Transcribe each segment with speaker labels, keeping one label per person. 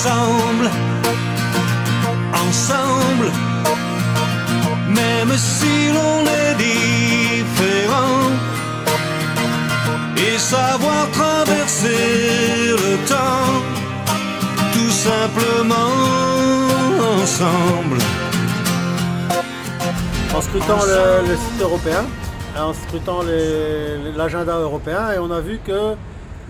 Speaker 1: ensemble, ensemble, même si l'on est différent, et savoir traverser le temps, tout simplement ensemble.
Speaker 2: En scrutant le site européen, en scrutant l'agenda européen, et on a vu que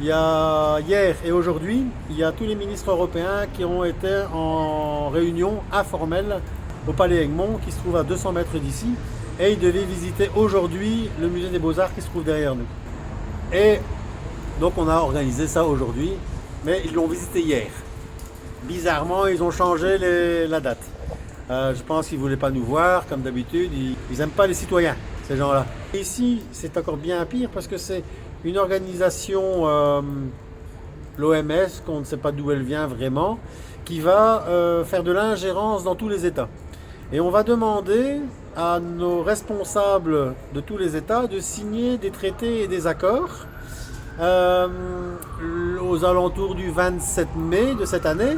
Speaker 2: il y a hier et aujourd'hui, il y a tous les ministres européens qui ont été en réunion informelle au Palais Egmont, qui se trouve à 200 mètres d'ici, et ils devaient visiter aujourd'hui le musée des Beaux-Arts qui se trouve derrière nous. Et donc on a organisé ça aujourd'hui, mais ils l'ont visité hier. Bizarrement, ils ont changé la date. Je pense qu'ils ne voulaient pas nous voir, comme d'habitude. Ils n'aiment pas les citoyens, ces gens-là. Ici, c'est encore bien pire parce que c'est une organisation, l'OMS, qu'on ne sait pas d'où elle vient vraiment, qui va faire de l'ingérence dans tous les États. Et on va demander à nos responsables de tous les États de signer des traités et des accords aux alentours du 27 mai de cette année.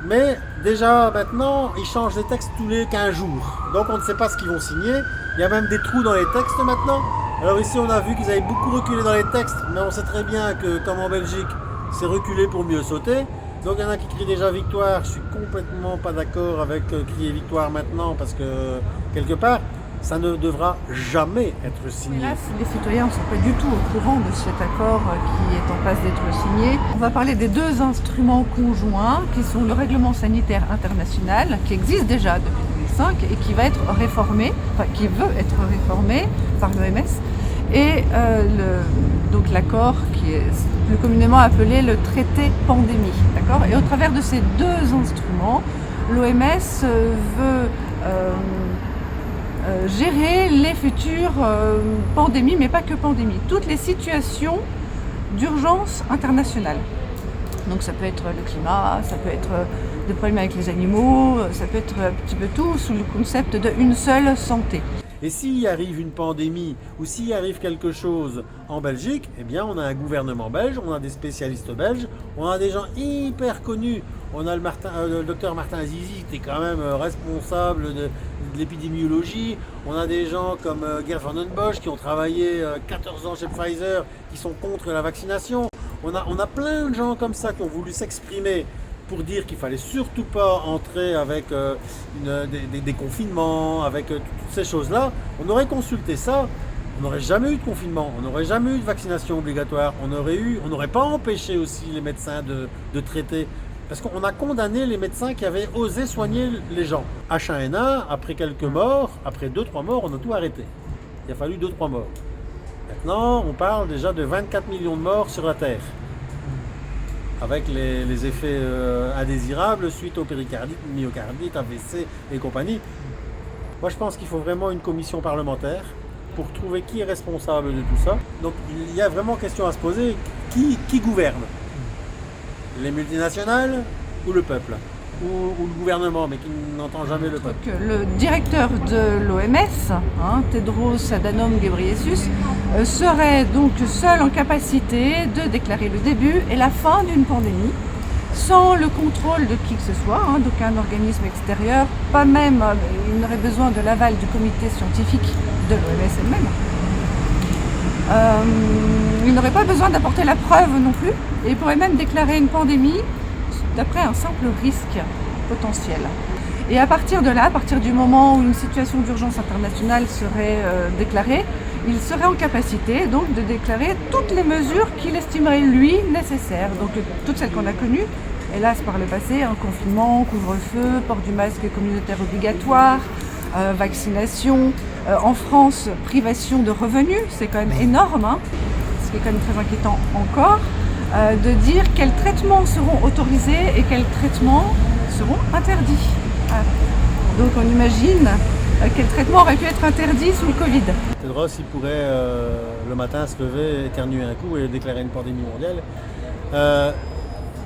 Speaker 2: Mais déjà maintenant, ils changent les textes tous les 15 jours. Donc on ne sait pas ce qu'ils vont signer. Il y a même des trous dans les textes maintenant. Alors ici on a vu qu'ils avaient beaucoup reculé dans les textes, mais on sait très bien que comme en Belgique, c'est reculer pour mieux sauter. Donc il y en a qui crient déjà victoire. Je suis complètement pas d'accord avec crier victoire maintenant parce que quelque part, ça ne devra jamais être signé.
Speaker 3: Hélas, les citoyens ne sont pas du tout au courant de cet accord qui est en passe d'être signé. On va parler des deux instruments conjoints qui sont le règlement sanitaire international qui existe déjà depuis 2005 et qui va être réformé, enfin qui veut être réformé par l'OMS et donc l'accord qui est plus communément appelé le traité pandémie. D'accord ? Et au travers de ces deux instruments, l'OMS veut gérer les futures pandémies, mais pas que pandémies, toutes les situations d'urgence internationale. Donc ça peut être le climat, ça peut être des problèmes avec les animaux, ça peut être un petit peu tout sous le concept d'une seule santé.
Speaker 2: Et s'il arrive une pandémie ou s'il arrive quelque chose en Belgique, eh bien on a un gouvernement belge, on a des spécialistes belges, on a des gens hyper connus. On a le docteur Martin Zizi qui est quand même responsable de l'épidémiologie. On a des gens comme Gerd van den Bosch qui ont travaillé 14 ans chez Pfizer, qui sont contre la vaccination. On a plein de gens comme ça qui ont voulu s'exprimer pour dire qu'il fallait surtout pas entrer avec des confinements, avec toutes ces choses-là. On aurait consulté ça, on n'aurait jamais eu de confinement, on n'aurait jamais eu de vaccination obligatoire, on n'aurait pas empêché aussi les médecins de traiter. Parce qu'on a condamné les médecins qui avaient osé soigner les gens. H1N1, après quelques morts, après 2-3 morts, on a tout arrêté. Il a fallu 2-3 morts. Maintenant, on parle déjà de 24 millions de morts sur la Terre. Avec les effets indésirables suite au péricardite, myocardite, AVC et compagnie. Moi, je pense qu'il faut vraiment une commission parlementaire pour trouver qui est responsable de tout ça. Donc, il y a vraiment question à se poser. Qui gouverne ? Les multinationales ou le peuple ou le gouvernement, mais qui n'entend jamais le peuple.
Speaker 3: Le directeur de l'OMS, Tedros Adhanom Ghebreyesus, serait donc seul en capacité de déclarer le début et la fin d'une pandémie, sans le contrôle de qui que ce soit, d'aucun organisme extérieur, pas même, il n'aurait besoin de l'aval du comité scientifique de l'OMS elle-même. Il n'aurait pas besoin d'apporter la preuve non plus, et il pourrait même déclarer une pandémie d'après un simple risque potentiel. Et à partir de là, à partir du moment où une situation d'urgence internationale serait déclarée, il serait en capacité donc de déclarer toutes les mesures qu'il estimerait lui nécessaires. Donc toutes celles qu'on a connues, hélas par le passé, confinement, couvre-feu, port du masque communautaire obligatoire, vaccination. En France, privation de revenus, c'est quand même énorme, ce qui est quand même très inquiétant encore, de dire quels traitements seront autorisés et quels traitements seront interdits. Donc on imagine quel traitement aurait pu être interdit sous le Covid.
Speaker 2: Tedros, il pourrait le matin se lever, éternuer un coup et déclarer une pandémie mondiale.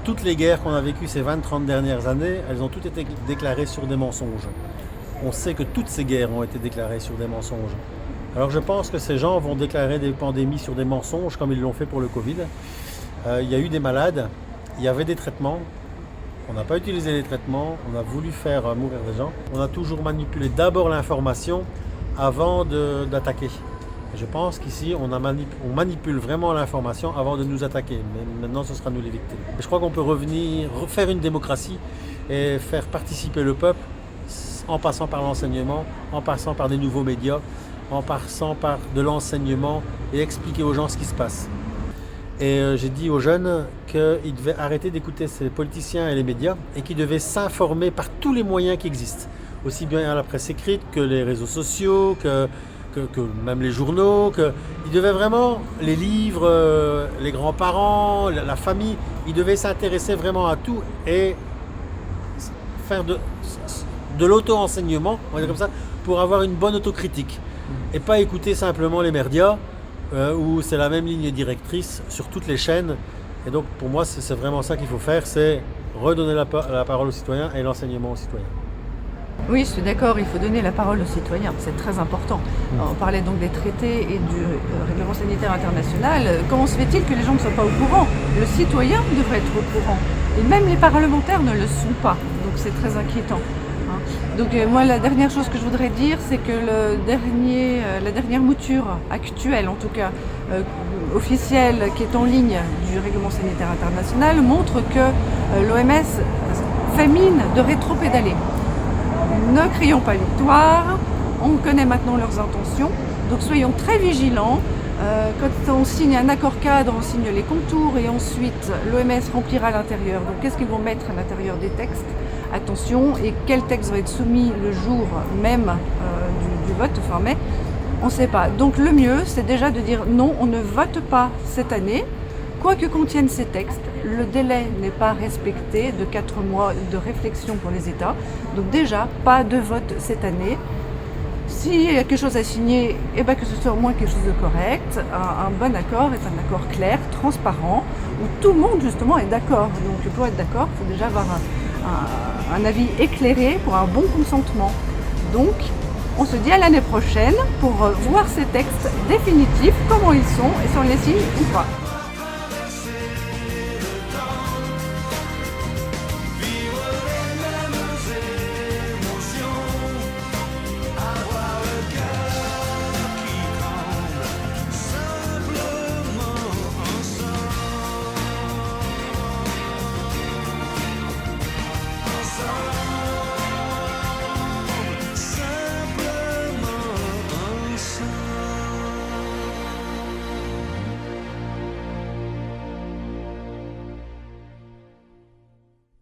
Speaker 2: Toutes les guerres qu'on a vécues ces 20-30 dernières années, elles ont toutes été déclarées sur des mensonges. On sait que toutes ces guerres ont été déclarées sur des mensonges. Alors je pense que ces gens vont déclarer des pandémies sur des mensonges comme ils l'ont fait pour le Covid. Il y a eu des malades, il y avait des traitements On n'a pas utilisé les traitements, on a voulu faire mourir des gens. On a toujours manipulé d'abord l'information avant d'attaquer. Je pense qu'ici, on manipule vraiment l'information avant de nous attaquer. Mais maintenant, ce sera nous les victimes. Et je crois qu'on peut refaire une démocratie et faire participer le peuple en passant par l'enseignement, en passant par des nouveaux médias, en passant par de l'enseignement et expliquer aux gens ce qui se passe. Et j'ai dit aux jeunes qu'ils devaient arrêter d'écouter ces politiciens et les médias et qu'ils devaient s'informer par tous les moyens qui existent. Aussi bien à la presse écrite que les réseaux sociaux, que même les journaux. Ils devaient vraiment, les livres, les grands-parents, la famille, ils devaient s'intéresser vraiment à tout et faire de l'auto-enseignement, on va dire comme ça, pour avoir une bonne autocritique. Et pas écouter simplement les médias, où c'est la même ligne directrice sur toutes les chaînes. Et donc pour moi, c'est vraiment ça qu'il faut faire, c'est redonner la parole aux citoyens et l'enseignement aux citoyens.
Speaker 3: Oui, je suis d'accord, il faut donner la parole aux citoyens, c'est très important. On parlait donc des traités et du règlement sanitaire international. Comment se fait-il que les gens ne soient pas au courant? Le citoyen devrait être au courant. Et même les parlementaires ne le sont pas. Donc c'est très inquiétant. Donc moi, la dernière chose que je voudrais dire, c'est que la dernière mouture actuelle, en tout cas officielle, qui est en ligne du règlement sanitaire international, montre que l'OMS fait mine de rétropédaler. Ne crions pas victoire, on connaît maintenant leurs intentions, donc soyons très vigilants. Quand on signe un accord cadre, on signe les contours et ensuite l'OMS remplira l'intérieur. Donc qu'est-ce qu'ils vont mettre à l'intérieur des textes? Attention, et quel texte va être soumis le jour même du vote fin mai? On ne sait pas. Donc le mieux, c'est déjà de dire non, on ne vote pas cette année. Quoi que contiennent ces textes, le délai n'est pas respecté de 4 mois de réflexion pour les États. Donc déjà, pas de vote cette année. S'il y a quelque chose à signer, eh ben que ce soit au moins quelque chose de correct. Un bon accord est un accord clair, transparent, où tout le monde justement est d'accord. Donc pour être d'accord, il faut déjà avoir un avis éclairé pour un bon consentement. Donc on se dit à l'année prochaine pour voir ces textes définitifs, comment ils sont et si on les signe ou pas.